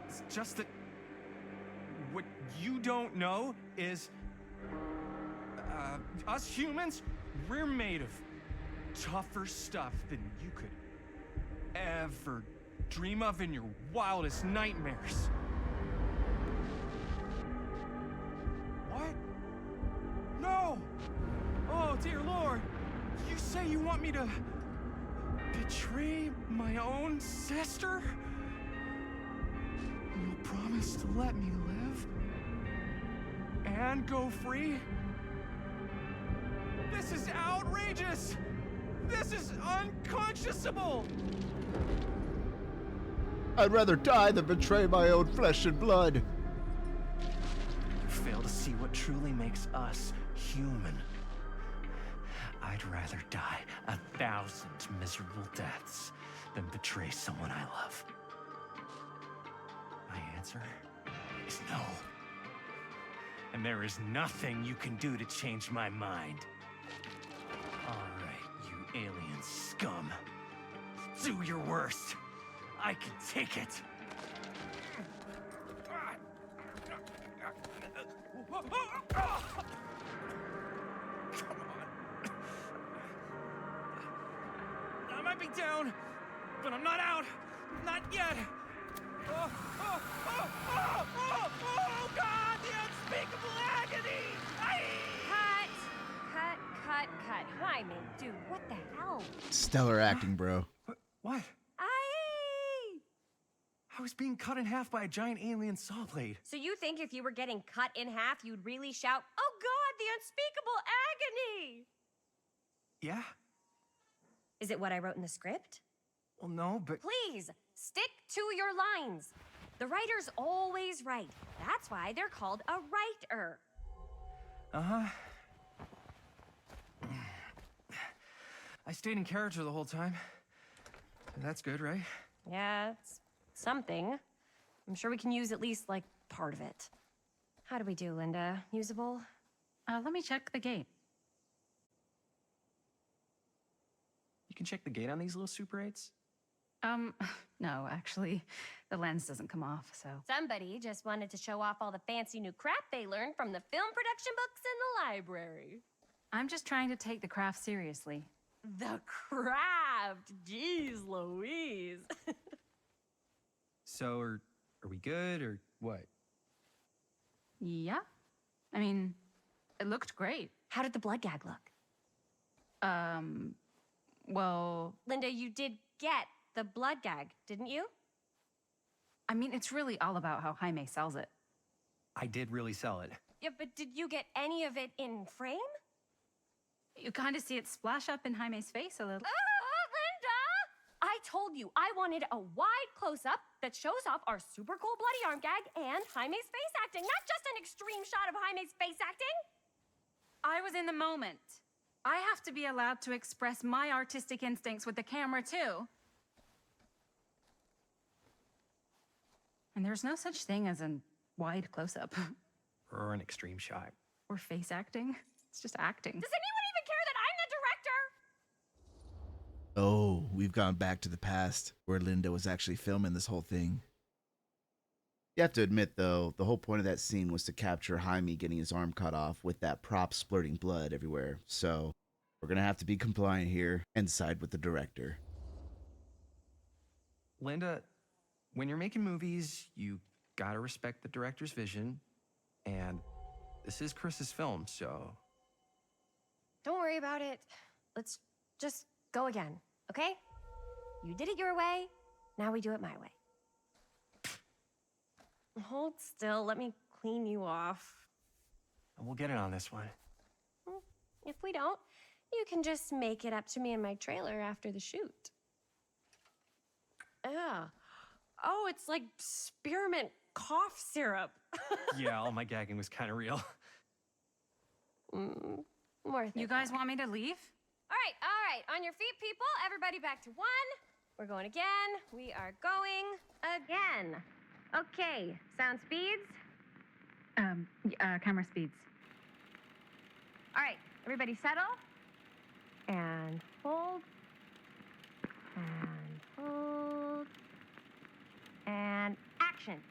It's just that what you don't know is us humans, we're made of tougher stuff than you could ever dream of in your wildest nightmares. What? No! Oh, dear Lord! You say you want me to betray my own sister? You'll promise to let me live? And go free? This is outrageous! This is unconscionable! I'd rather die than betray my own flesh and blood. You fail to see what truly makes us human. I'd rather die 1,000 miserable deaths than betray someone I love. My answer is no. And there is nothing you can do to change my mind. All right, you alien scum. Do your worst. I can take it. Come on. I might be down, but I'm not out. Not yet. Oh, God, the unspeakable agony! Cut. Jaime, dude, what the hell? Stellar acting, bro. What? I was being cut in half by a giant alien saw blade. So you think if you were getting cut in half, you'd really shout, "Oh God, the unspeakable agony"? Yeah? Is it what I wrote in the script? Well, no, but... Please, stick to your lines. The writer's always right. That's why they're called a writer. Uh-huh. I stayed in character the whole time. That's good, right? Yeah, it's something. I'm sure we can use at least, like, part of it. How do we do, Linda? Usable? Let me check the gate. You can check the gate on these little Super 8s? No, actually, the lens doesn't come off, so. Somebody just wanted to show off all the fancy new crap they learned from the film production books in the library. I'm just trying to take the craft seriously. The craft! Jeez Louise. So, are we good, or what? Yeah? I mean, it looked great. How did the blood gag look? Well, Linda, you did get the blood gag, didn't you? I mean, it's really all about how Jaime sells it. I did really sell it. Yeah, but did you get any of it in frame? You kind of see it splash up in Jaime's face a little. Linda! I told you I wanted a wide close-up that shows off our super cool bloody arm gag and Jaime's face acting, not just an extreme shot of Jaime's face acting. I was in the moment. I have to be allowed to express my artistic instincts with the camera, too. And there's no such thing as a wide close-up. Or an extreme shot. Or face acting. It's just acting. Does anyone even care that I'm the director? Oh, we've gone back to the past where Linda was actually filming this whole thing. You have to admit, though, the whole point of that scene was to capture Jaime getting his arm cut off with that prop splurting blood everywhere. So we're going to have to be compliant here and side with the director. Linda, when you're making movies, you gotta respect the director's vision. And this is Chris's film, so... Don't worry about it. Let's just go again, okay? You did it your way, now we do it my way. Hold still, let me clean you off. We'll get it on this one. If we don't, you can just make it up to me in my trailer after the shoot. Oh, it's like spearmint cough syrup. Yeah, all my gagging was kind of real. Worth it. You guys want me to leave? All right. On your feet, people. Everybody back to 1. We're going again. We are going again. Okay, sound speeds. Camera speeds. All right, everybody settle. And hold. And hold. action.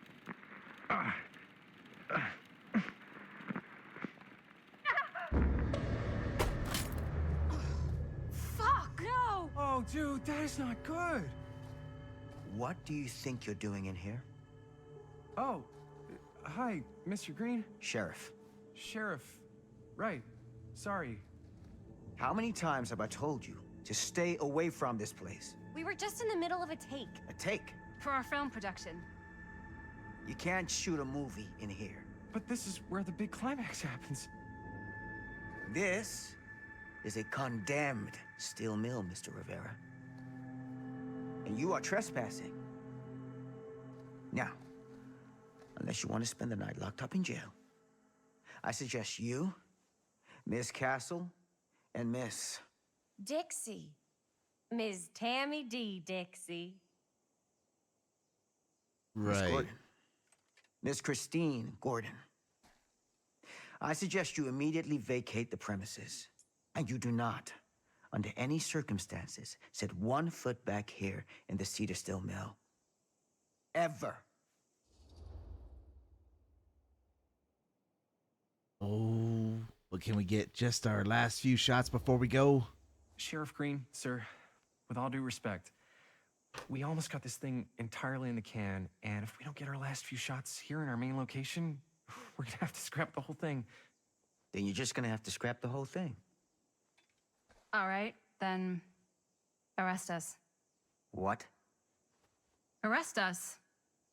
Fuck! No! Oh, dude, that is not good. What do you think you're doing in here? Oh, hi, Mr. Green. Sheriff, Sheriff. Right. Sorry. how many times have I told you to stay away from this place? We were just in the middle of a take. A take. For our film production. You can't shoot a movie in here. But this is where the big climax happens. This is a condemned steel mill, Mr. Rivera. And you are trespassing. Now, unless you want to spend the night locked up in jail, I suggest you, Miss Castle, and Miss... Dixie. Ms. Tammy D. Dixie. Miss Right. Gordon. Miss Christine Gordon. I suggest you immediately vacate the premises. And you do not, under any circumstances, set 1 foot back here in the Cedar Steel Mill. Ever. Oh, but can we get just our last few shots before we go? Sheriff Green, sir, with all due respect, we almost got this thing entirely in the can, and if we don't get our last few shots here in our main location, we're gonna have to scrap the whole thing. Then you're just gonna have to scrap the whole thing. All right, then arrest us. What? Arrest us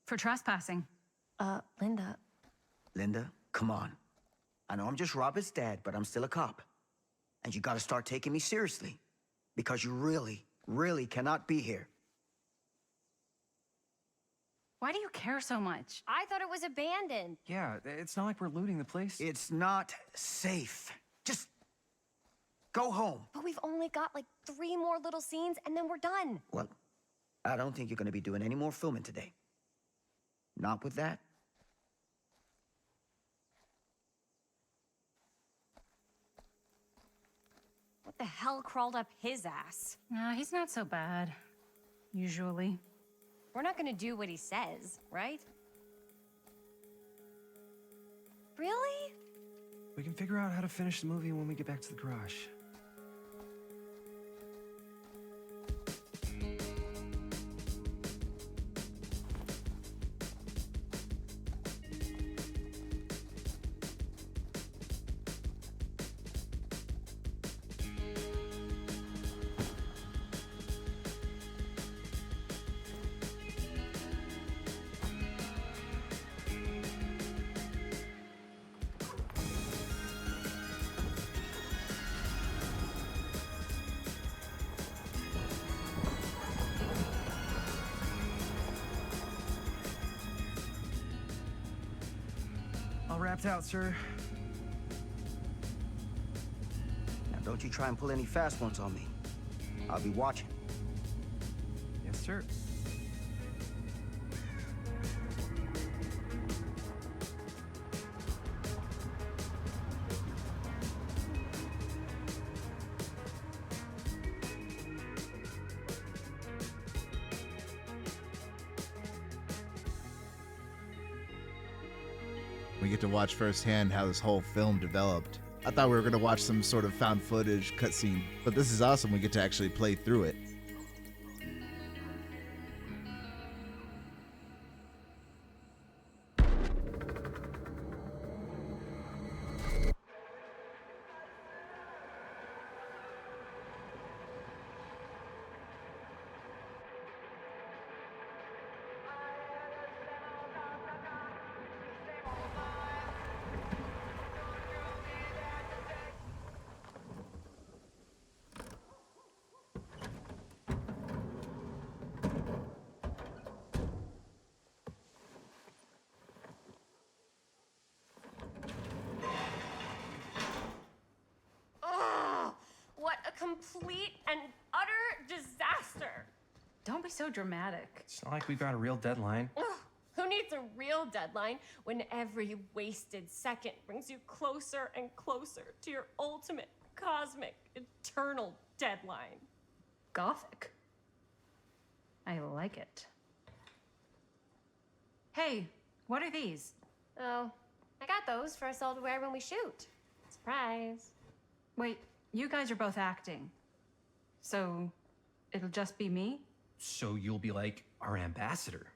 for trespassing. Linda. Linda, come on. I know I'm just Robert's dad, but I'm still a cop. And you gotta start taking me seriously. Because you really, really cannot be here. Why do you care so much? I thought it was abandoned. Yeah, it's not like we're looting the place. It's not safe. Just go home. But we've only got like 3 more little scenes and then we're done. Well, I don't think you're gonna be doing any more filming today. Not with that. What the hell crawled up his ass? No, he's not so bad. Usually. We're not gonna do what he says, right? Really? We can figure out how to finish the movie when we get back to the garage. All wrapped out, sir. Now don't you try and pull any fast ones on me. I'll be watching. Yes, sir. We get to watch firsthand how this whole film developed. I thought we were going to watch some sort of found footage cutscene, but this is awesome. We get to actually play through it. Ugh! What a complete and utter disaster! Don't be so dramatic. It's not like we've got a real deadline. Ugh, who needs a real deadline when every wasted second brings you closer and closer to your ultimate, cosmic, eternal deadline? Gothic. I like it. Hey, what are these? Oh, I got those for us all to wear when we shoot. Surprise. Wait, you guys are both acting. So, it'll just be me? So you'll be like our ambassador.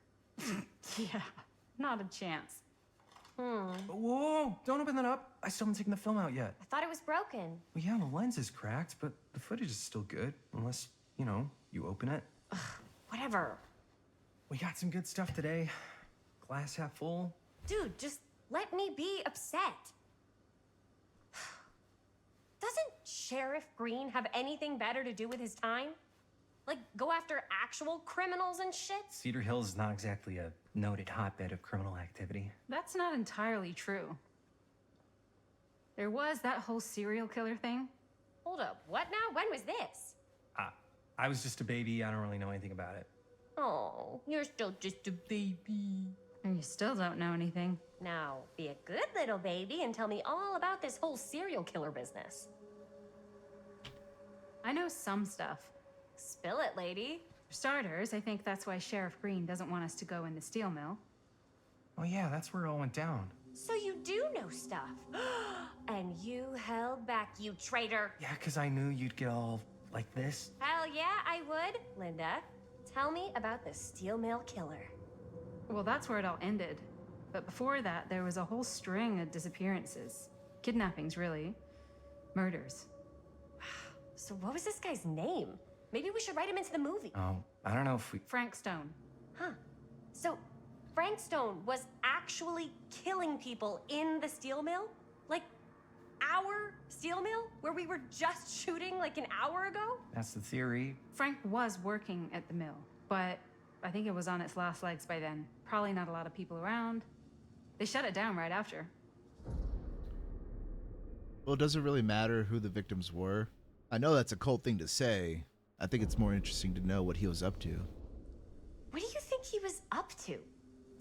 Yeah, not a chance. Whoa, don't open that up. I still haven't taken the film out yet. I thought it was broken. Well, yeah, the lens is cracked, but the footage is still good. Unless, you open it. Whatever. We got some good stuff today. Glass half full. Dude, just let me be upset. Doesn't Sheriff Green have anything better to do with his time? Like, go after actual criminals and shit? Cedar Hills is not exactly a noted hotbed of criminal activity. That's not entirely true. There was that whole serial killer thing. Hold up, what now? When was this? I was just a baby. I don't really know anything about it. Oh, you're still just a baby. And you still don't know anything. Now, be a good little baby and tell me all about this whole serial killer business. I know some stuff. Spill it, lady. For starters, I think that's why Sheriff Green doesn't want us to go in the steel mill. Oh yeah, that's where it all went down. So you do know stuff. And you held back, you traitor. Yeah, because I knew you'd get all like this. Hell yeah, I would. Linda, tell me about the steel mill killer. Well, that's where it all ended. But before that, there was a whole string of disappearances. Kidnappings, really. Murders. So what was this guy's name? Maybe we should write him into the movie. Oh, I don't know if we... Frank Stone. Huh. So Frank Stone was actually killing people in the steel mill? Like, our steel mill? Where we were just shooting like an hour ago? That's the theory. Frank was working at the mill, but I think it was on its last legs by then. Probably not a lot of people around. They shut it down right after. Well, does it really matter who the victims were? I know that's a cold thing to say. I think it's more interesting to know what he was up to. What do you think he was up to?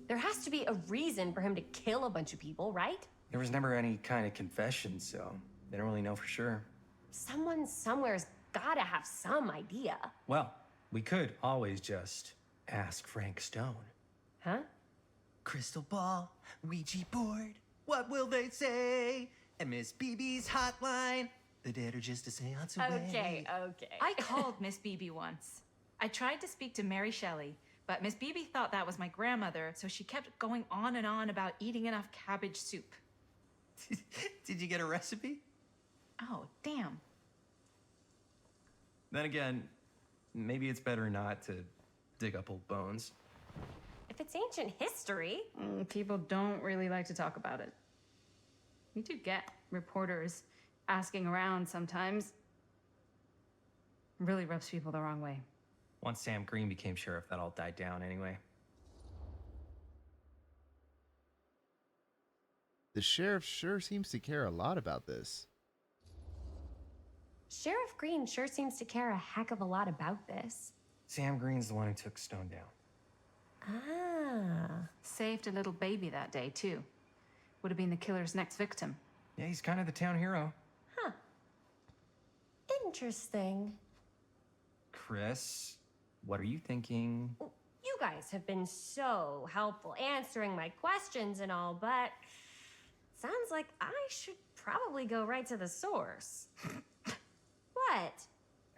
There has to be a reason for him to kill a bunch of people, right? There was never any kind of confession, so they don't really know for sure. Someone somewhere's gotta have some idea. Well, we could always just ask Frank Stone. Huh? Crystal ball, Ouija board, what will they say? And Miss BB's hotline, the dead are just a seance away. Okay. I called Miss Beebe once. I tried to speak to Mary Shelley, but Miss Beebe thought that was my grandmother, so she kept going on and on about eating enough cabbage soup. Did you get a recipe? Oh, damn. Then again, maybe it's better not to dig up old bones. If it's ancient history. People don't really like to talk about it. We do get reporters asking around sometimes. It really rubs people the wrong way. Once Sam Green became sheriff, that all died down anyway. The sheriff sure seems to care a lot about this. Sheriff Green sure seems to care a heck of a lot about this. Sam Green's the one who took Stone down. Ah. Saved a little baby that day, too. Would have been the killer's next victim. Yeah, he's kind of the town hero. Huh. Interesting. Chris, what are you thinking? You guys have been so helpful answering my questions and all, but sounds like I should probably go right to the source. What?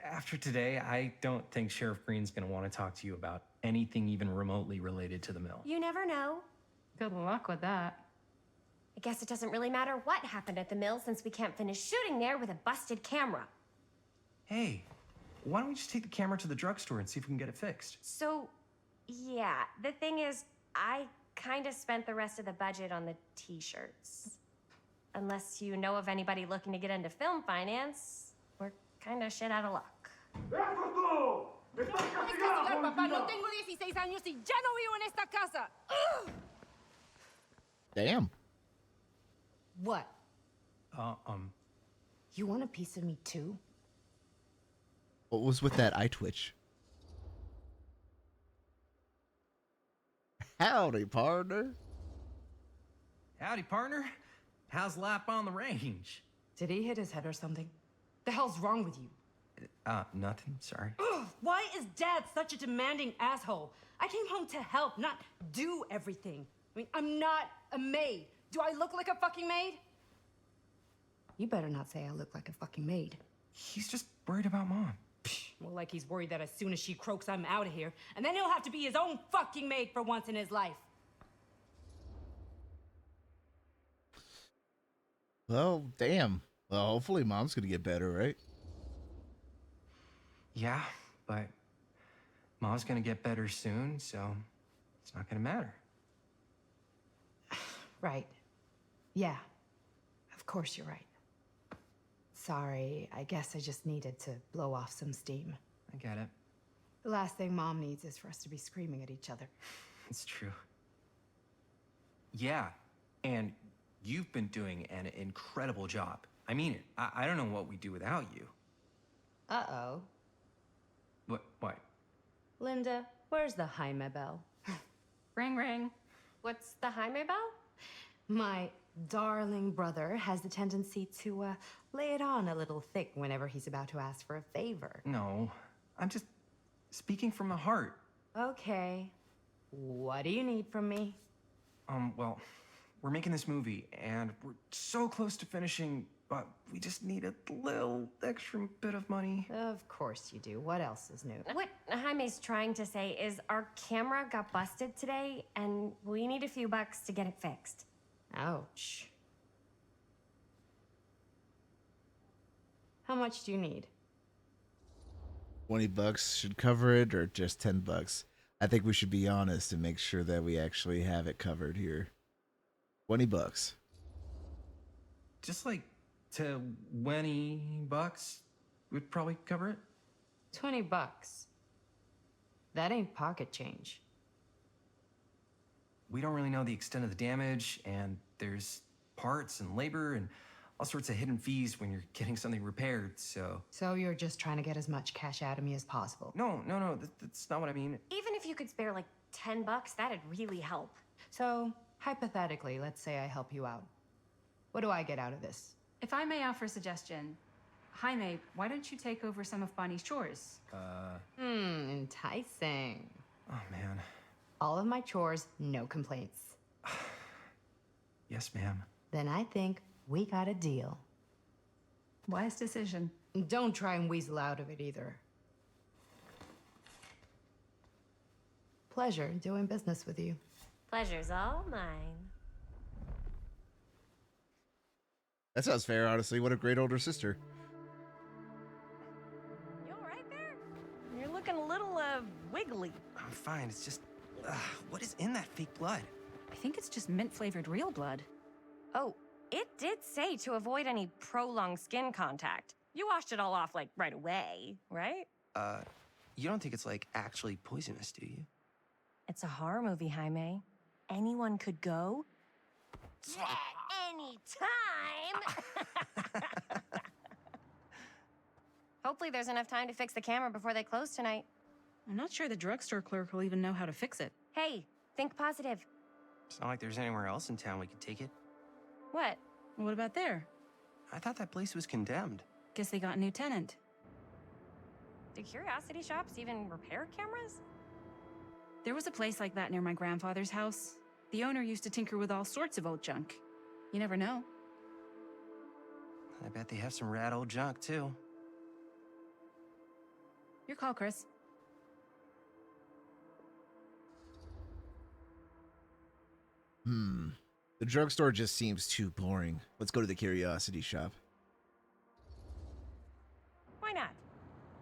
After today, I don't think Sheriff Green's gonna want to talk to you about anything even remotely related to the mill. You never know. Good luck with that. I guess it doesn't really matter what happened at the mill since we can't finish shooting there with a busted camera. Hey, why don't we just take the camera to the drugstore and see if we can get it fixed? So, yeah, the thing is, I kind of spent the rest of the budget on the t-shirts. Unless you know of anybody looking to get into film finance, we're kind of shit out of luck. Damn. What? Uh, You want a piece of me too? What was with that eye twitch? Howdy, partner. howdy, partner. How's life on the range? Did he hit his head or something? The hell's wrong with you? Nothing, sorry. Ugh, why is Dad such a demanding asshole? I came home to help, not do everything. I mean, I'm not a maid. Do I look like a fucking maid? You better not say I look like a fucking maid. He's just worried about Mom. More like he's worried that as soon as she croaks, I'm out of here. And then he'll have to be his own fucking maid for once in his life. Well, damn. Well, hopefully Mom's gonna get better, right? Yeah, but Mom's gonna get better soon, so it's not gonna matter. Right. Yeah. Of course you're right. Sorry, I guess I just needed to blow off some steam. I get it. The last thing Mom needs is for us to be screaming at each other. It's true. Yeah, and you've been doing an incredible job. I mean it. I don't know what we'd do without you. Uh-oh. What? Linda, where's the Jaime bell? Ring, ring. What's the Jaime bell? My darling brother has the tendency to lay it on a little thick whenever he's about to ask for a favor. No, I'm just speaking from the heart. Okay. What do you need from me? Well, we're making this movie, and we're so close to finishing, but we just need a little extra bit of money. Of course you do. What else is new? What Jaime's trying to say is our camera got busted today, and we need a few bucks to get it fixed. Ouch. How much do you need? $20 should cover it, or just $10? I think we should be honest and make sure that we actually have it covered here. $20. Just like $20 would probably cover it. $20. That ain't pocket change. We don't really know the extent of the damage, and there's parts and labor and all sorts of hidden fees when you're getting something repaired, so... So you're just trying to get as much cash out of me as possible. No, that's not what I mean. Even if you could spare like $10, that'd really help. So, hypothetically, let's say I help you out. What do I get out of this? If I may offer a suggestion, Jaime, why don't you take over some of Bonnie's chores? Enticing. Oh, man. All of my chores, no complaints. Yes, ma'am. Then I think we got a deal. Wise decision. Don't try and weasel out of it either. Pleasure doing business with you. Pleasure's all mine. That sounds fair, honestly. What a great older sister. You all right there? You're looking a little, wiggly. I'm fine, it's just... what is in that fake blood? I think it's just mint-flavored real blood. Oh, it did say to avoid any prolonged skin contact. You washed it all off, like, right away, right? You don't think it's, like, actually poisonous, do you? It's a horror movie, Jaime. Anyone could go. Any time. Hopefully there's enough time to fix the camera before they close tonight. I'm not sure the drugstore clerk will even know how to fix it. Hey, think positive. It's not like there's anywhere else in town we could take it. What? What about there? I thought that place was condemned. Guess they got a new tenant. Do curiosity shops even repair cameras? There was a place like that near my grandfather's house. The owner used to tinker with all sorts of old junk. You never know. I bet they have some rad old junk, too. Your call, Chris. The drugstore just seems too boring. Let's go to the curiosity shop. Why not?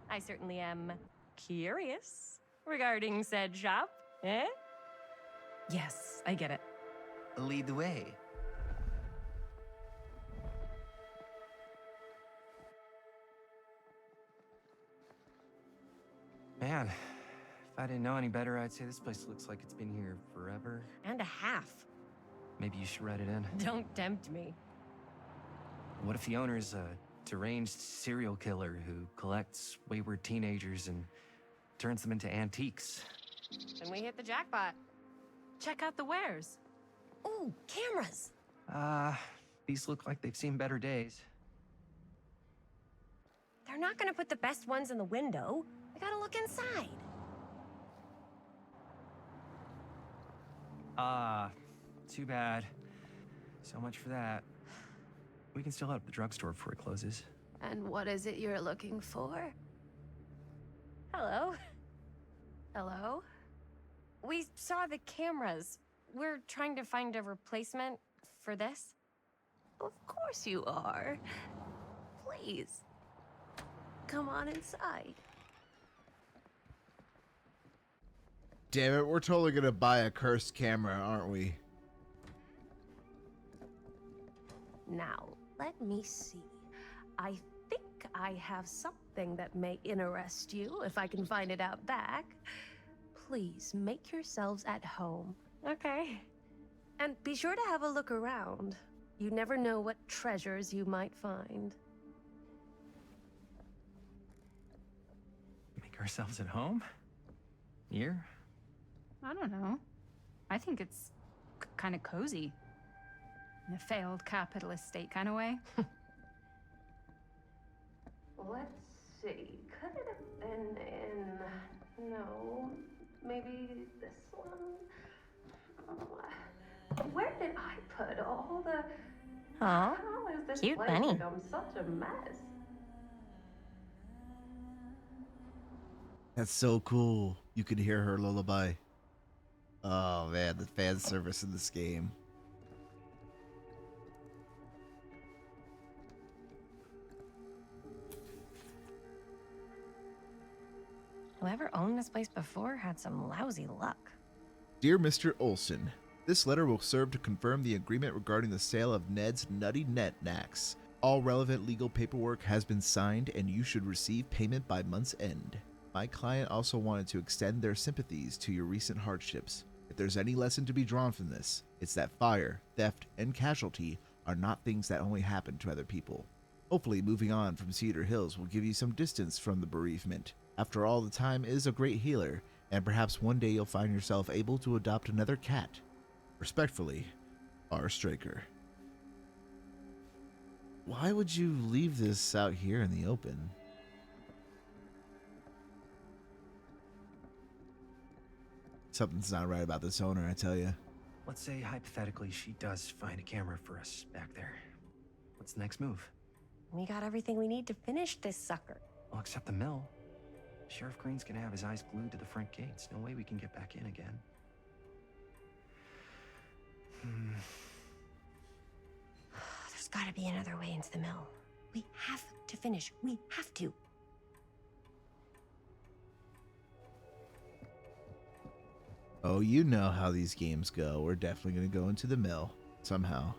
I certainly am curious regarding said shop, eh? Yes, I get it. Lead the way. Man, if I didn't know any better, I'd say this place looks like it's been here forever. And a half. Maybe you should write it in. Don't tempt me. What if the owner's a deranged serial killer who collects wayward teenagers and turns them into antiques? Then we hit the jackpot. Check out the wares. Ooh, cameras. These look like they've seen better days. They're not gonna put the best ones in the window. I gotta look inside. Too bad. So much for that. We can still head up the drugstore before it closes. And what is it you're looking for? Hello? Hello? We saw the cameras. We're trying to find a replacement for this. Of course you are. Please, come on inside. Damn it, we're totally gonna buy a cursed camera, aren't we? Now, let me see. I think I have something that may interest you, if I can find it out back. Please make yourselves at home. Okay. And be sure to have a look around. You never know what treasures you might find. Make ourselves at home? Here? I don't know. I think it's kind of cozy. In a failed capitalist state kind of way. Let's see. Could it have been in... No. Maybe this one? Where did I put all the... Oh, How is this cute place bunny. become such a mess? That's so cool. You could hear her lullaby. Oh man, the fan service in this game. Whoever owned this place before had some lousy luck. Dear Mr. Olson, this letter will serve to confirm the agreement regarding the sale of Ned's Nutty Net Knacks. All relevant legal paperwork has been signed and you should receive payment by month's end. My client also wanted to extend their sympathies to your recent hardships. If there's any lesson to be drawn from this, it's that fire, theft, and casualty are not things that only happen to other people. Hopefully moving on from Cedar Hills will give you some distance from the bereavement. After all, the time is a great healer, and perhaps one day you'll find yourself able to adopt another cat. Respectfully, R. Straker. Why would you leave this out here in the open? Something's not right about this owner, I tell you. Let's say hypothetically she does find a camera for us back there. What's the next move? We got everything we need to finish this sucker. Well, except the mill. Sheriff Green's gonna have his eyes glued to the front gates. No way we can get back in again. There's gotta be another way into the mill. We have to finish. We have to. Oh, you know how these games go. We're definitely going to go into the mill somehow.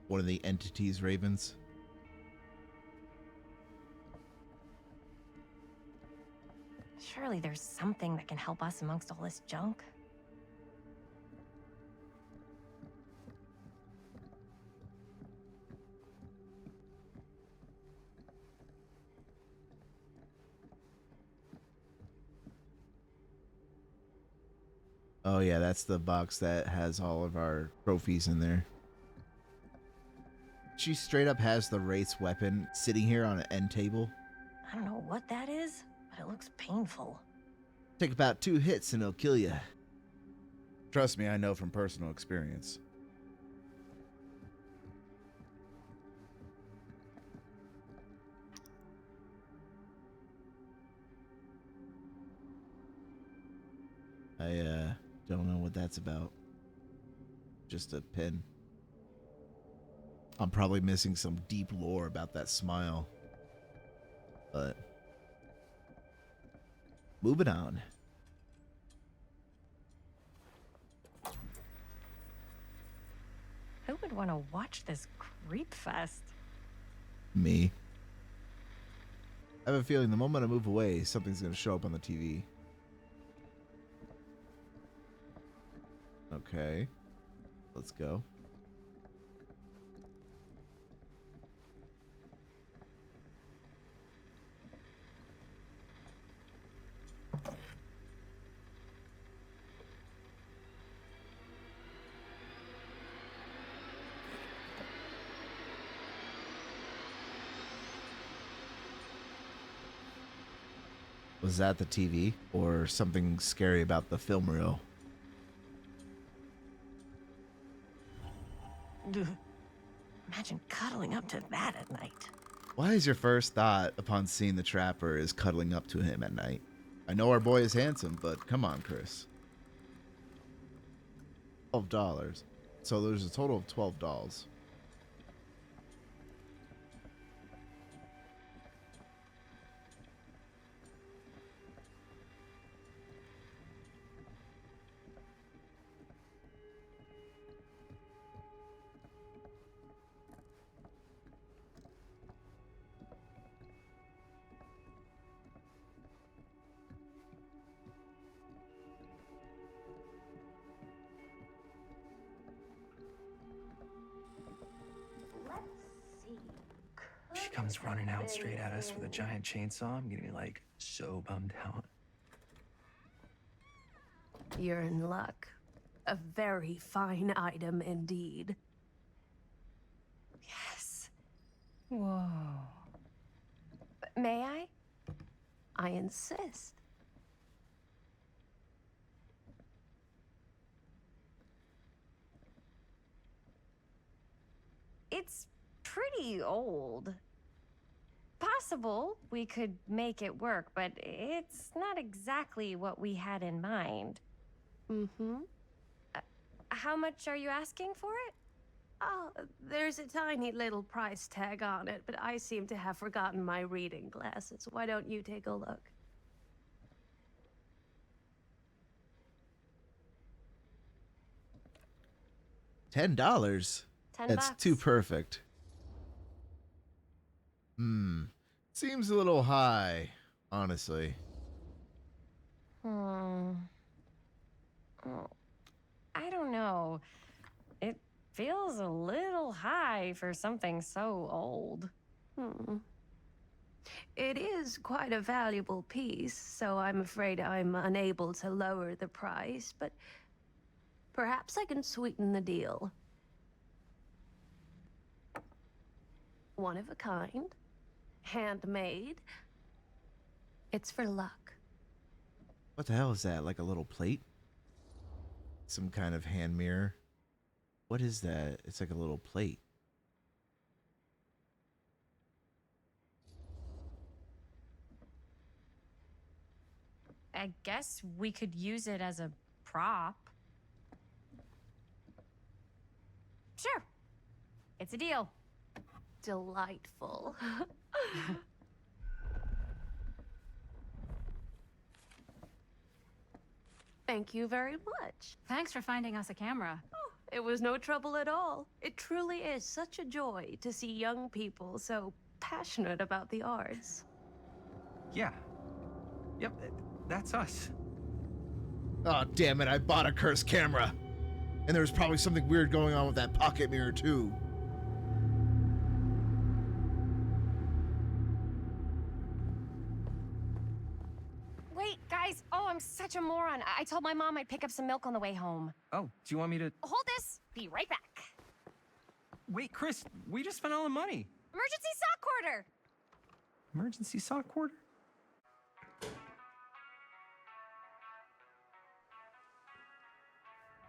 One of the entities, Ravens. Surely there's something that can help us amongst all this junk. Oh yeah, that's the box that has all of our trophies in there. She straight up has the Wraith's weapon sitting here on an end table. I don't know what that is, but it looks painful. Take about 2 hits and it'll kill you. Trust me, I know from personal experience. I don't know what that's about. Just a pin. I'm probably missing some deep lore about that smile. But moving on. Who would want to watch this creep fest? Me. I have a feeling the moment I move away, something's going to show up on the TV. Okay. Let's go. Was that the TV or something scary about the film reel? Imagine cuddling up to that at night. Why is your first thought upon seeing the trapper is cuddling up to him at night? I know our boy is handsome, but come on, Chris. $12. So there's a total of 12 dolls. Let's see. She comes running out straight at us with a giant chainsaw. I'm getting like so bummed out. You're in luck. A very fine item indeed. Yes. Whoa. May I? I insist. It's pretty old. Possible we could make it work, but it's not exactly what we had in mind. Mm-hmm. How much are you asking for it? Oh, there's a tiny little price tag on it, but I seem to have forgotten my reading glasses. Why don't you take a look? $10? $10. That's too perfect. Seems a little high, honestly. Oh, I don't know. It feels a little high for something so old. It is quite a valuable piece, so I'm afraid I'm unable to lower the price, but perhaps I can sweeten the deal. One of a kind, handmade. It's for luck. What the hell is that? Like a little plate? Some kind of hand mirror? What is that? It's like a little plate. I guess we could use it as a prop. Sure. It's a deal. Delightful. Thank you very much. Thanks for finding us a camera. Oh, it was no trouble at all. It truly is such a joy to see young people so passionate about the arts. Yeah. Yep, that's us. Oh, damn it, I bought a cursed camera. And there was probably something weird going on with that pocket mirror, too. Wait, guys. Oh, I'm such a moron. I told my mom I'd pick up some milk on the way home. Oh, do you want me to... Hold this. Be right back. Wait, Chris, we just spent all the money. Emergency sock quarter. Emergency sock quarter?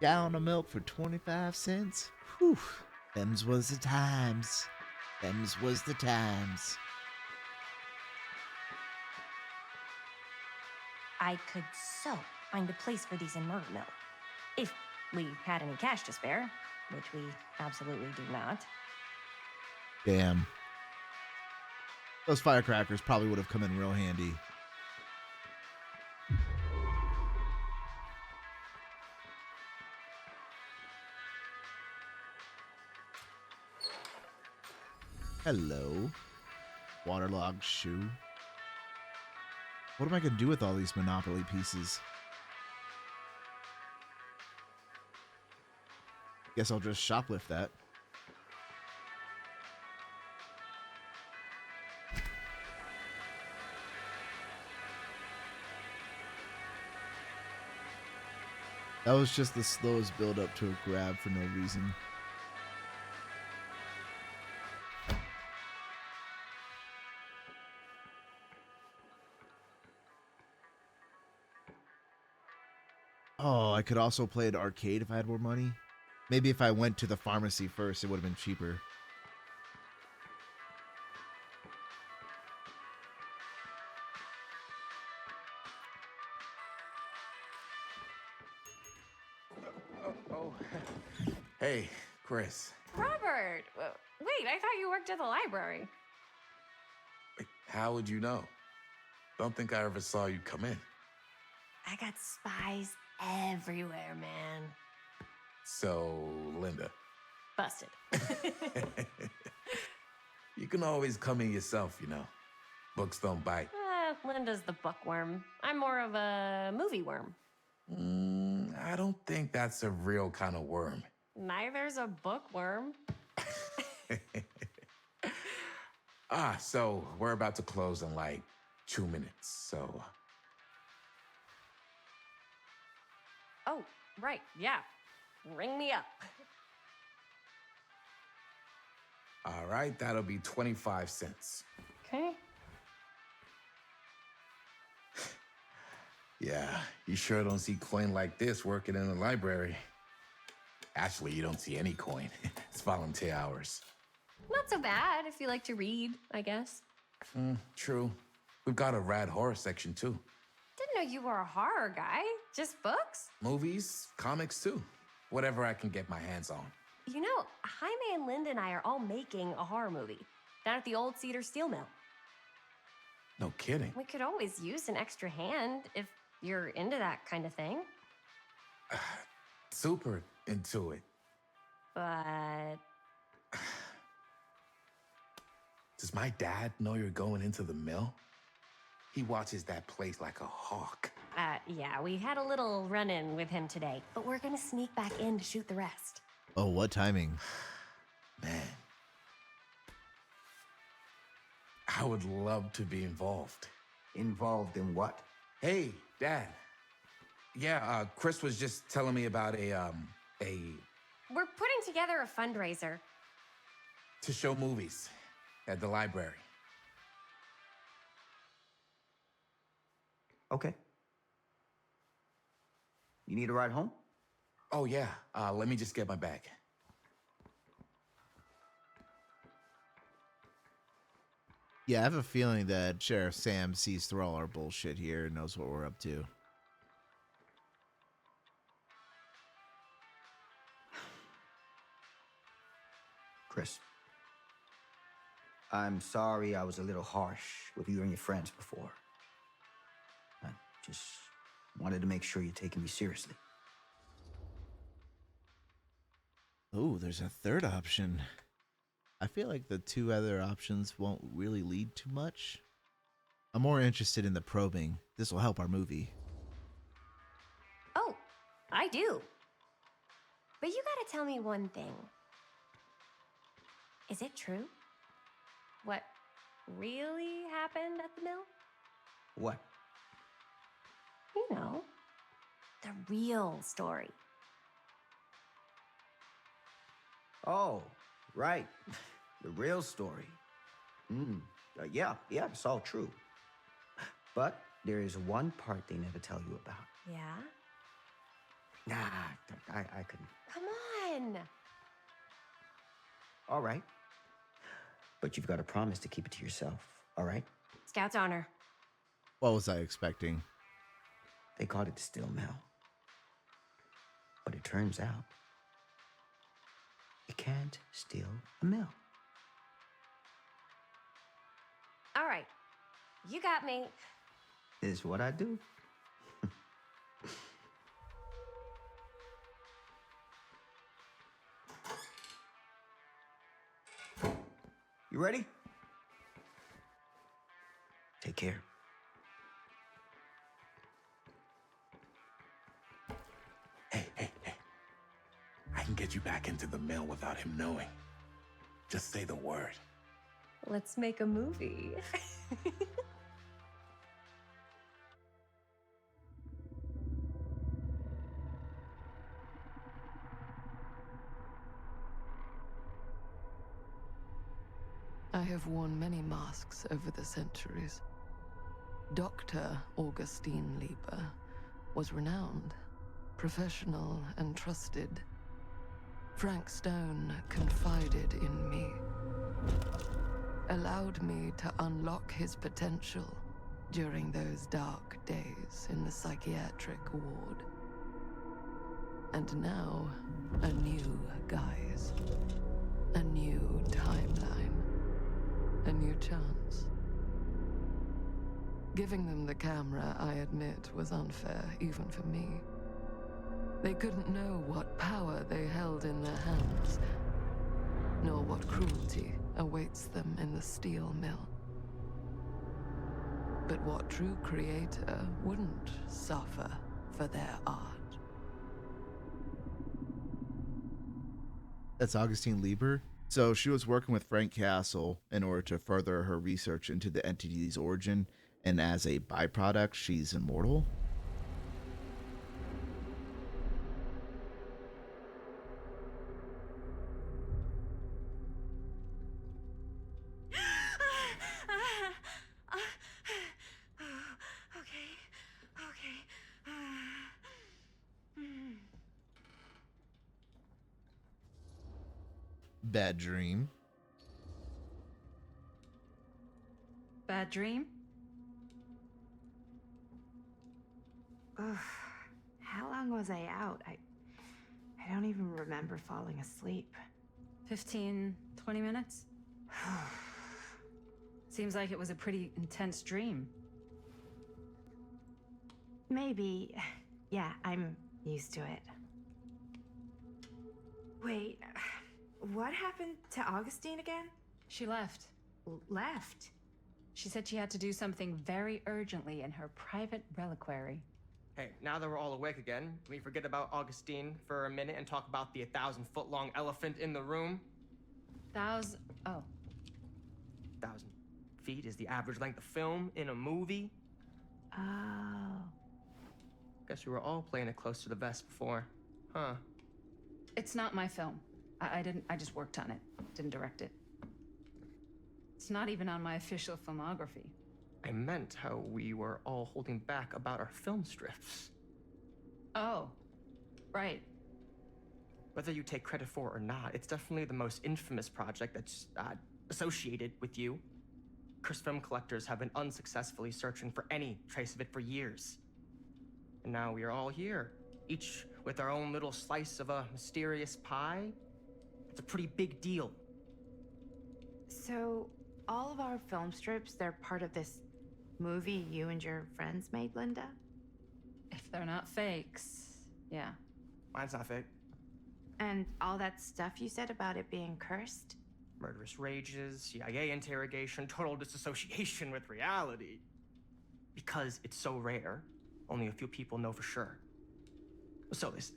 Gallon of milk for 25 cents? Whew. Them's was the times. Them's was the times. I could so find a place for these in Murdermill. If we had any cash to spare, which we absolutely do not. Damn. Those firecrackers probably would have come in real handy. Hello. Waterlogged shoe. What am I going to do with all these Monopoly pieces? Guess I'll just shoplift that. That was just the slowest build up to a grab for no reason. Oh, I could also play an arcade if I had more money. Maybe if I went to the pharmacy first, it would have been cheaper. Oh, hey, Chris. Robert! Wait, I thought you worked at the library. Wait, how would you know? Don't think I ever saw you come in. I got spies everywhere, man. So, Linda. Busted. You can always come in yourself, you know. Books don't bite. Linda's the bookworm. I'm more of a movie worm. I don't think that's a real kind of worm. Neither's a bookworm. So we're about to close in like 2 minutes, so... Oh, right, yeah. Ring me up. All right, that'll be 25 cents. Okay. Yeah, you sure don't see coin like this working in the library. Actually, you don't see any coin. It's volunteer hours. Not so bad if you like to read, I guess. True. We've got a rad horror section, too. Didn't know you were a horror guy. Just books? Movies, comics, too. Whatever I can get my hands on. You know, Jaime and Linda and I are all making a horror movie down at the old Cedar Steel Mill. No kidding. We could always use an extra hand if you're into that kind of thing. Super into it. But Does my dad know you're going into the mill? He watches that place like a hawk. Yeah, we had a little run-in with him today, but we're gonna sneak back in to shoot the rest. Oh, what timing. Man. I would love to be involved. Involved in what? Hey, Dad. Yeah, Chris was just telling me about a... We're putting together a fundraiser. to show movies at the library. Okay. You need a ride home? Oh, yeah. Let me just get my bag. Yeah, I have a feeling that Sheriff Sam sees through all our bullshit here and knows what we're up to. Chris, I'm sorry I was a little harsh with you and your friends before. I just wanted to make sure you're taking me seriously. Oh, there's a third option. I feel like the two other options won't really lead to much. I'm more interested in the probing. This will help our movie. Oh, I do. But you gotta tell me one thing. Is it true? What really happened at the mill? What? You know, the real story. Oh, right. The real story. Yeah, it's all true. But there is one part they never tell you about. Yeah? Nah, I couldn't. Come on! All right. But you've got to promise to keep it to yourself, all right? Scout's honor. What was I expecting? They called it the Steel Mill. But it turns out, you can't steal a mill. All right. You got me. Is what I do. You ready? Take care. Hey. I can get you back into the mill without him knowing. Just say the word. Let's make a movie. I have worn many masks over the centuries. Dr. Augustine Lieber was renowned, professional and trusted, Frank Stone confided in me, allowed me to unlock his potential during those dark days in the psychiatric ward. And now, a new guise, a new timeline, a new chance. Giving them the camera, I admit, was unfair, even for me. They couldn't know what power they held in their hands, nor what cruelty awaits them in the steel mill. But what true creator wouldn't suffer for their art? That's Augustine Lieber. So she was working with Frank Castle in order to further her research into the entity's origin, and as a byproduct, she's immortal. Bad dream. Bad dream? Ugh. How long was I out? I don't even remember falling asleep. 15, 20 minutes? Seems like it was a pretty intense dream. Maybe. Yeah, I'm used to it. Wait, what happened to Augustine again? She left. Left? She said she had to do something very urgently in her private reliquary. Hey, now that we're all awake again, can we forget about Augustine for a minute and talk about the 1,000-foot-long elephant in the room? Oh. 1,000 feet is the average length of film in a movie. Oh. Guess we were all playing it close to the vest before, huh? It's not my film. I just worked on it. Didn't direct it. It's not even on my official filmography. I meant how we were all holding back about our film strips. Oh, right. Whether you take credit for it or not, it's definitely the most infamous project that's associated with you. Cursed film collectors have been unsuccessfully searching for any trace of it for years. And now we are all here, each with our own little slice of a mysterious pie. It's a pretty big deal. So, all of our film strips, they're part of this movie you and your friends made, Linda? If they're not fakes, yeah. Mine's not fake. And all that stuff you said about it being cursed? Murderous rages, CIA interrogation, total disassociation with reality. Because it's so rare, only a few people know for sure. So they say.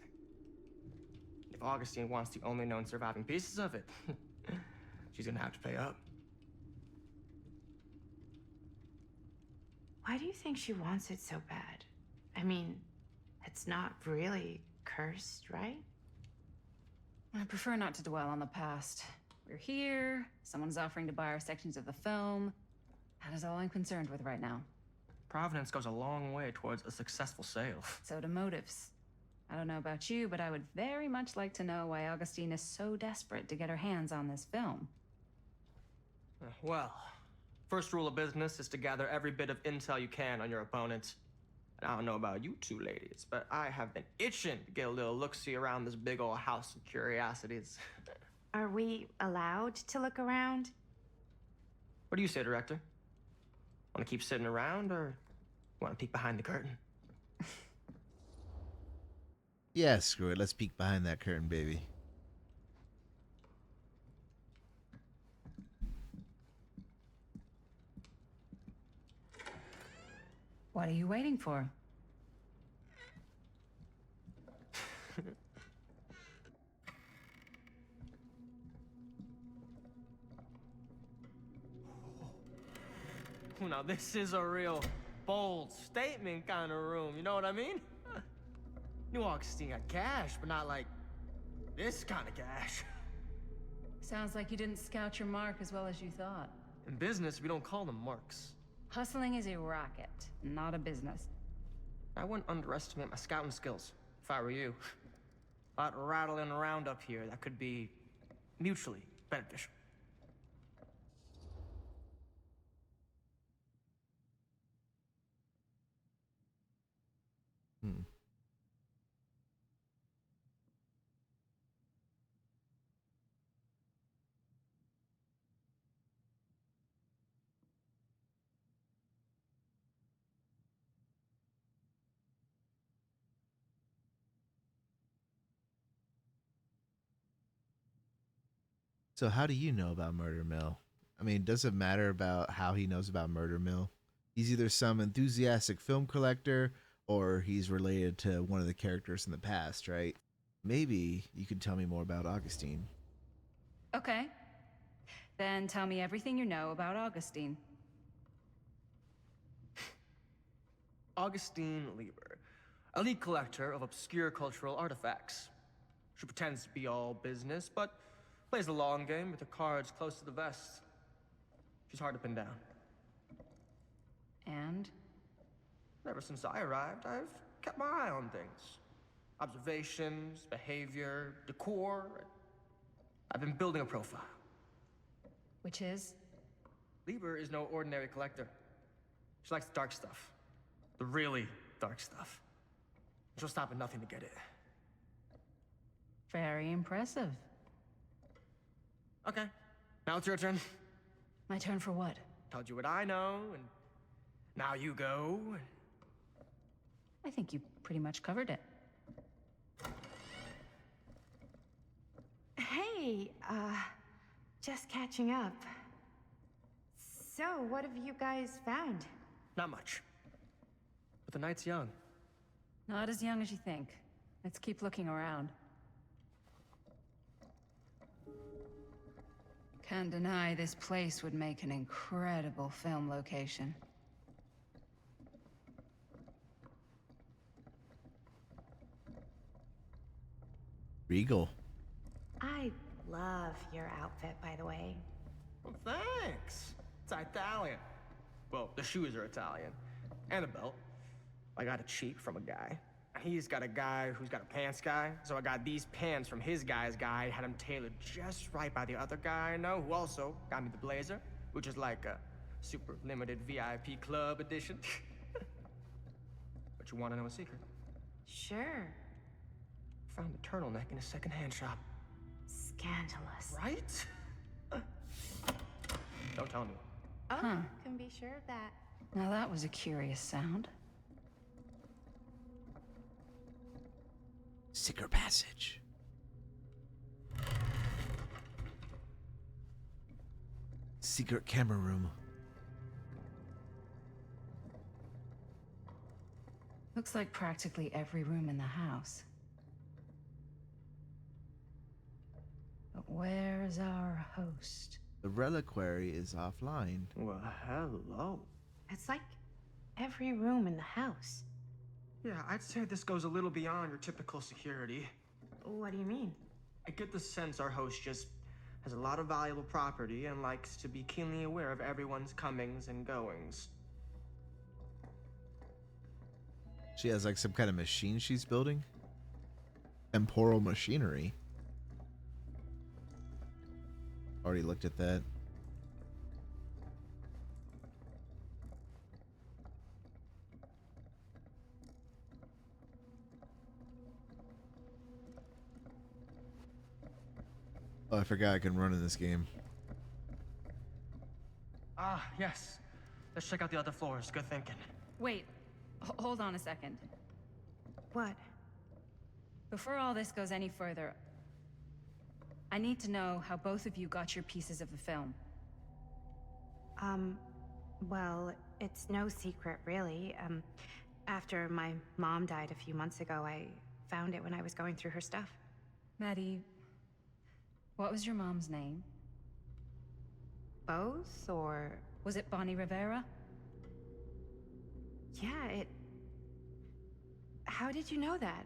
If Augustine wants the only known surviving pieces of it, she's gonna have to pay up. Why do you think she wants it so bad? I mean, it's not really cursed, right? I prefer not to dwell on the past. We're here, someone's offering to buy our sections of the film. That is all I'm concerned with right now. Providence goes a long way towards a successful sale. So do motives. I don't know about you, but I would very much like to know why Augustine is so desperate to get her hands on this film. Well, first rule of business is to gather every bit of intel you can on your opponent. And I don't know about you two ladies, but I have been itching to get a little look-see around this big old house of curiosities. Are we allowed to look around? What do you say, director? Want to keep sitting around, or want to peek behind the curtain? Yeah, screw it. Let's peek behind that curtain, baby. What are you waiting for? Now this is a real bold statement kind of room, you know what I mean? New Augustine got cash, but not like this kind of cash. Sounds like you didn't scout your mark as well as you thought. In business, we don't call them marks. Hustling is a racket, not a business. I wouldn't underestimate my scouting skills. if I were you. A lot rattling around up here that could be mutually beneficial. Hmm. So how do you know about Murder Mill? I mean, does it matter about how he knows about Murder Mill? He's either some enthusiastic film collector or he's related to one of the characters in the past, right? Maybe you could tell me more about Augustine. Okay. Then tell me everything you know about Augustine. Augustine Lieber, elite collector of obscure cultural artifacts. She pretends to be all business, but plays the long game with her cards close to the vest. She's hard to pin down. And? Ever since I arrived, I've kept my eye on things. Observations, behavior, decor. I've been building a profile. Which is? Lieber is no ordinary collector. She likes the dark stuff. The really dark stuff. She'll stop at nothing to get it. Very impressive. Okay, now it's your turn. My turn for what? Told you what I know, and now you go. I think you pretty much covered it. Hey, just catching up. So, what have you guys found? Not much. But the night's young. Not as young as you think. Let's keep looking around. Can't deny this place would make an incredible film location. Regal. I love your outfit, by the way. Well, thanks. It's Italian. Well, the shoes are Italian. And the belt. I got it cheap from a guy. He's got a guy who's got a pants guy, so I got these pants from his guy's guy, had them tailored just right by the other guy I know, who also got me the blazer, which is like a super limited VIP club edition. But you want to know a secret? Sure. Found the turtleneck in a secondhand shop. Scandalous. Right? Don't tell me. Oh, Huh. can be sure of that. Now that was a curious sound. Secret passage. Secret camera room. Looks like practically every room in the house. But where's our host? The reliquary is offline. Well, hello. It's like every room in the house. Yeah, I'd say this goes a little beyond your typical security. What do you mean? I get the sense our host just has a lot of valuable property and likes to be keenly aware of everyone's comings and goings. She has like some kind of machine she's building. Temporal machinery. Already looked at that. Oh, I forgot I can run in this game. Ah, yes. Let's check out the other floors. Good thinking. Wait, hold on a second. What? Before all this goes any further, I need to know how both of you got your pieces of the film. Well, it's no secret, really. After my mom died a few months ago, I found it when I was going through her stuff. Maddie, what was your mom's name? Both, or... Was it Bonnie Rivera? Yeah, it... How did you know that?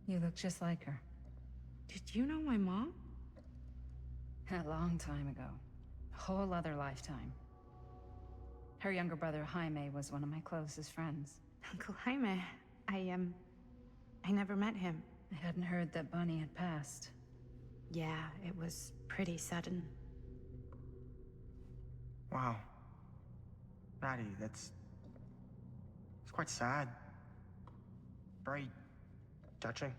You look just like her. Did you know my mom? A long time ago. A whole other lifetime. Her younger brother, Jaime, was one of my closest friends. Uncle Jaime, I never met him. I hadn't heard that Bonnie had passed. Yeah, it was pretty sudden. Wow. Maddie, it's quite sad. Very touching.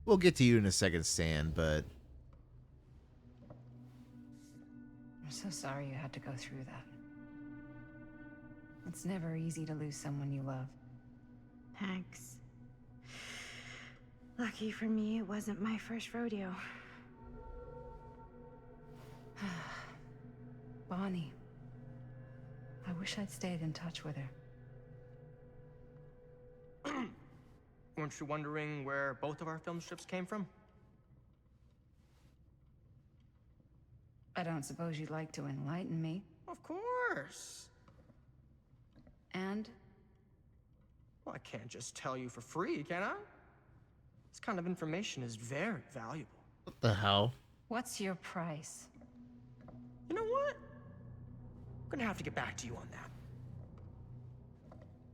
We'll get to you in a second, Stan, but I'm so sorry you had to go through that. It's never easy to lose someone you love. Thanks. Lucky for me, it wasn't my first rodeo. Bonnie. I wish I'd stayed in touch with her. Weren't you wondering where both of our film strips came from? I don't suppose you'd like to enlighten me. Of course. And? Well, I can't just tell you for free, can I? This kind of information is very valuable. what the hell? What's your price? You know what? I'm gonna have to get back to you on that.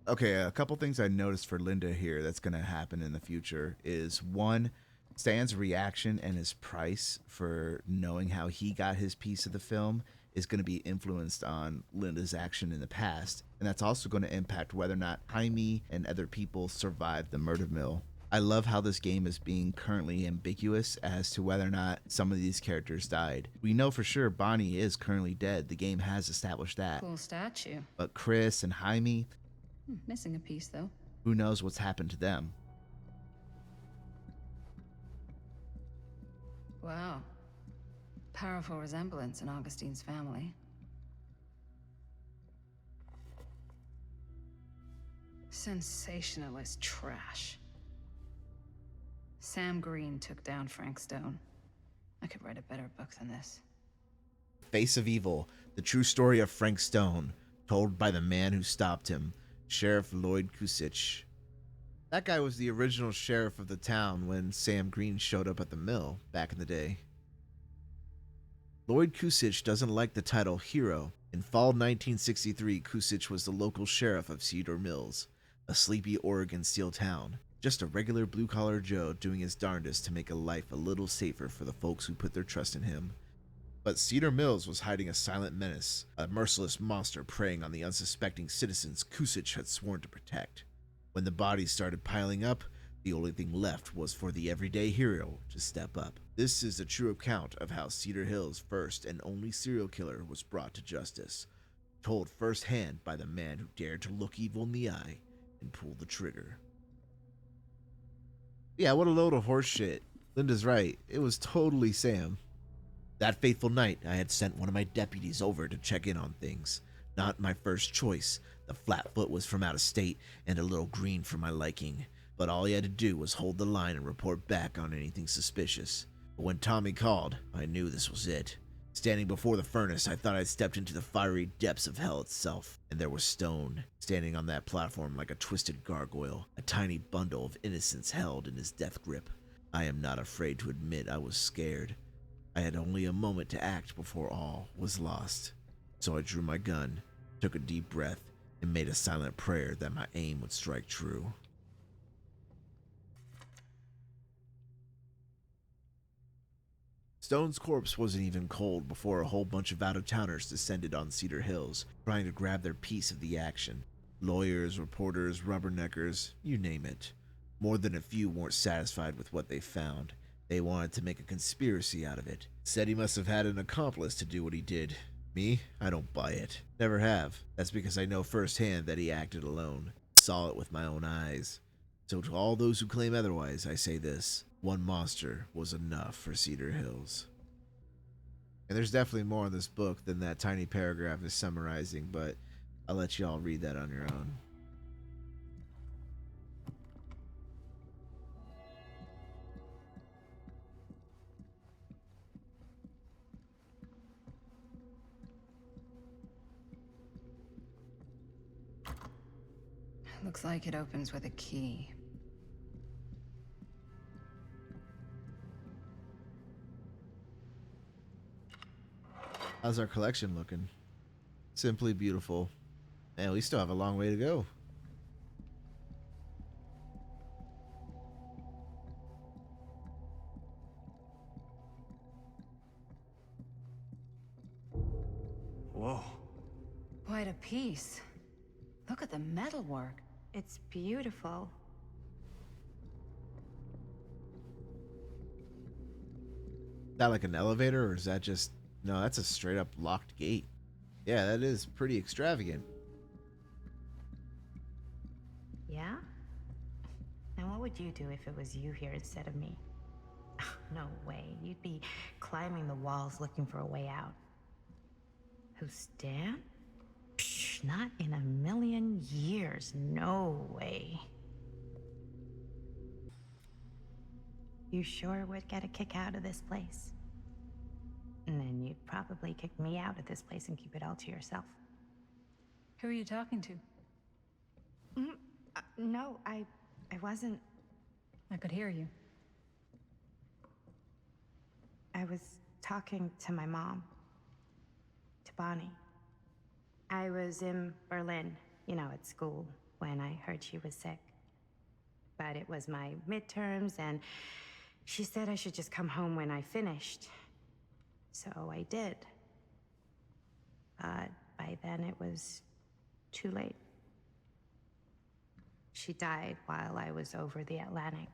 Okay, a couple things I noticed for Linda here that's going to happen in the future is one, Stan's reaction and his price for knowing how he got his piece of the film is going to be influenced on Linda's action in the past. And that's also going to impact whether or not Jaime and other people survived the murder mill. I love how this game is being currently ambiguous as to whether or not some of these characters died. We know for sure Bonnie is currently dead. The game has established that. Cool statue. But Chris and Jaime, Missing a piece, though. who knows what's happened to them? Wow. Powerful resemblance in Augustine's family. Sensationalist trash. Sam Green took down Frank Stone. I could write a better book than this. Face of Evil, the true story of Frank Stone, told by the man who stopped him, Sheriff Lloyd Kusich. That guy was the original sheriff of the town when Sam Green showed up at the mill back in the day. Lloyd Kusich doesn't like the title hero. In fall 1963, Kusich was the local sheriff of Cedar Mills, a sleepy Oregon steel town. Just a regular blue-collar Joe doing his darndest to make a life a little safer for the folks who put their trust in him. But Cedar Mills was hiding a silent menace, a merciless monster preying on the unsuspecting citizens Kusich had sworn to protect. When the bodies started piling up, the only thing left was for the everyday hero to step up. This is a true account of how Cedar Hills' first and only serial killer was brought to justice, told firsthand by the man who dared to look evil in the eye and pull the trigger. Yeah, what a load of horse shit. Linda's right. It was totally Sam. That fateful night, I had sent one of my deputies over to check in on things. Not my first choice. The Flatfoot was from out of state and a little green for my liking, but all he had to do was hold the line and report back on anything suspicious. But when Tommy called, I knew this was it. Standing before the furnace, I thought I'd stepped into the fiery depths of hell itself, and there was Stone, standing on that platform like a twisted gargoyle, a tiny bundle of innocence held in his death grip. I am not afraid to admit I was scared. I had only a moment to act before all was lost. So I drew my gun, took a deep breath, and made a silent prayer that my aim would strike true. Stone's corpse wasn't even cold before a whole bunch of out-of-towners descended on Cedar Hills, trying to grab their piece of the action. Lawyers, reporters, rubberneckers, you name it. More than a few weren't satisfied with what they found. They wanted to make a conspiracy out of it. Said he must have had an accomplice to do what he did. Me? I don't buy it. Never have. That's because I know firsthand that he acted alone. Saw it with my own eyes. So to all those who claim otherwise, I say this. One monster was enough for Cedar Hills. And there's definitely more in this book than that tiny paragraph is summarizing, but I'll let y'all read that on your own. Looks like it opens with a key. How's our collection looking? Simply beautiful. Man, we still have a long way to go. Whoa. Quite a piece. Look at the metalwork. It's beautiful. Is that like an elevator, or is that just... No, that's a straight up locked gate. Yeah, that is pretty extravagant. Yeah? Now what would you do if it was you here instead of me? No way. You'd be climbing the walls looking for a way out. Who, Stan? Psh, not in a million years. No way. You sure would get a kick out of this place. And then you'd probably kick me out of this place and keep it all to yourself. Who are you talking to? No, I wasn't. I could hear you. I was talking to my mom. To Bonnie. I was in Berlin, at school, when I heard she was sick. But it was my midterms, and she said I should just come home when I finished. So I did. But by then it was too late. She died while I was over the Atlantic.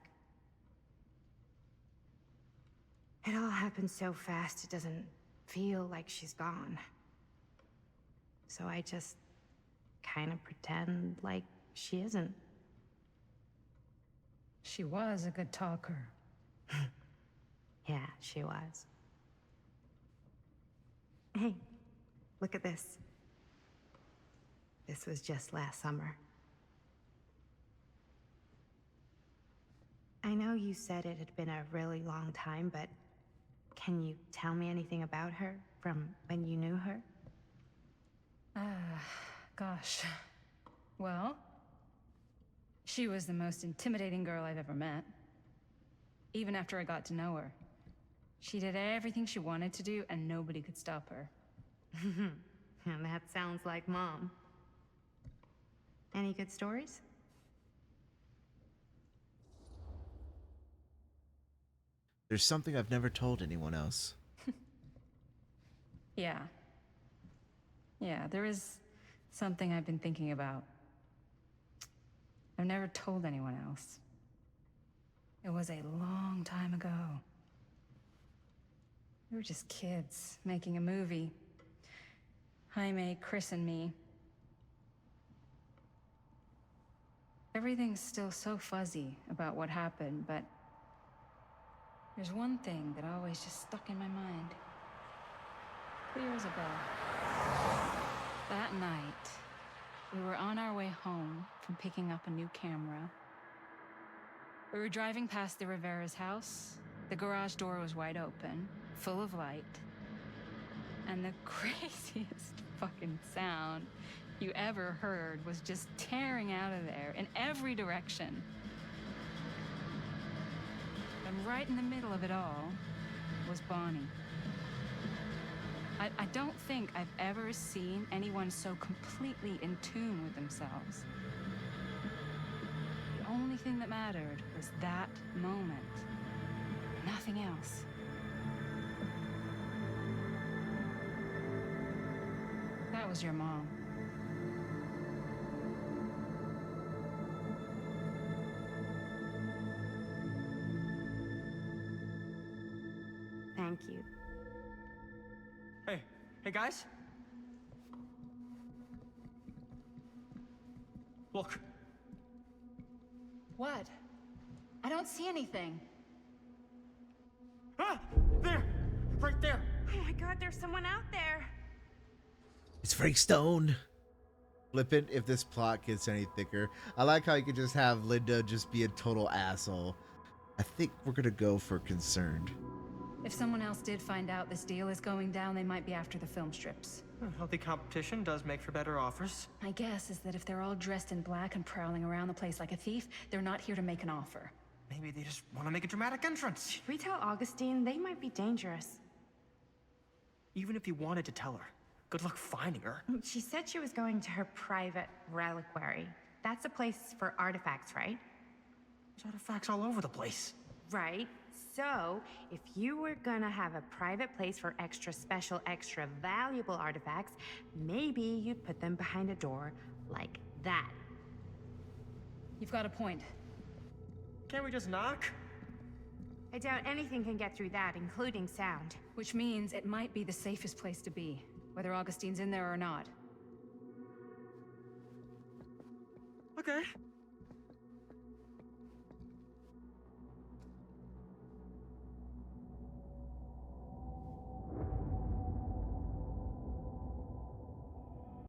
It all happened so fast, it doesn't feel like she's gone. So I just kind of pretend like she isn't. She was a good talker. Yeah, she was. Hey, look at this. This was just last summer. I know you said it had been a really long time, but can you tell me anything about her from when you knew her? Gosh. Well, she was the most intimidating girl I've ever met. Even after I got to know her. She did everything she wanted to do, and nobody could stop her. And that sounds like Mom. Any good stories? There's something I've never told anyone else. Yeah. Yeah, there is something I've been thinking about. I've never told anyone else. It was a long time ago. We were just kids making a movie. Jaime, Chris, and me. Everything's still so fuzzy about what happened, but there's one thing that always just stuck in my mind. Clear as a bell. That night, we were on our way home from picking up a new camera. We were driving past the Rivera's house. The garage door was wide open, full of light. And the craziest fucking sound you ever heard was just tearing out of there in every direction. And right in the middle of it all was Bonnie. I don't think I've ever seen anyone so completely in tune with themselves. The only thing that mattered was that moment. Nothing else. That was your mom. Thank you. Hey guys? Look. What? I don't see anything. Ah! There! Right there! Oh my God, there's someone out there. It's Frank Stone. Flippant if this plot gets any thicker. I like how you could just have Linda just be a total asshole. I think we're gonna go for concerned. If someone else did find out this deal is going down, they might be after the film strips. Healthy competition does make for better offers. My guess is that if they're all dressed in black and prowling around the place like a thief, they're not here to make an offer. Maybe they just want to make a dramatic entrance. Should we tell Augustine? They might be dangerous. Even if you wanted to tell her, good luck finding her. She said she was going to her private reliquary. That's a place for artifacts, right? There's artifacts all over the place. Right. So, if you were gonna have a private place for extra special, extra valuable artifacts, maybe you'd put them behind a door like that. You've got a point. Can't we just knock? I doubt anything can get through that, including sound. Which means it might be the safest place to be, whether Augustine's in there or not. Okay.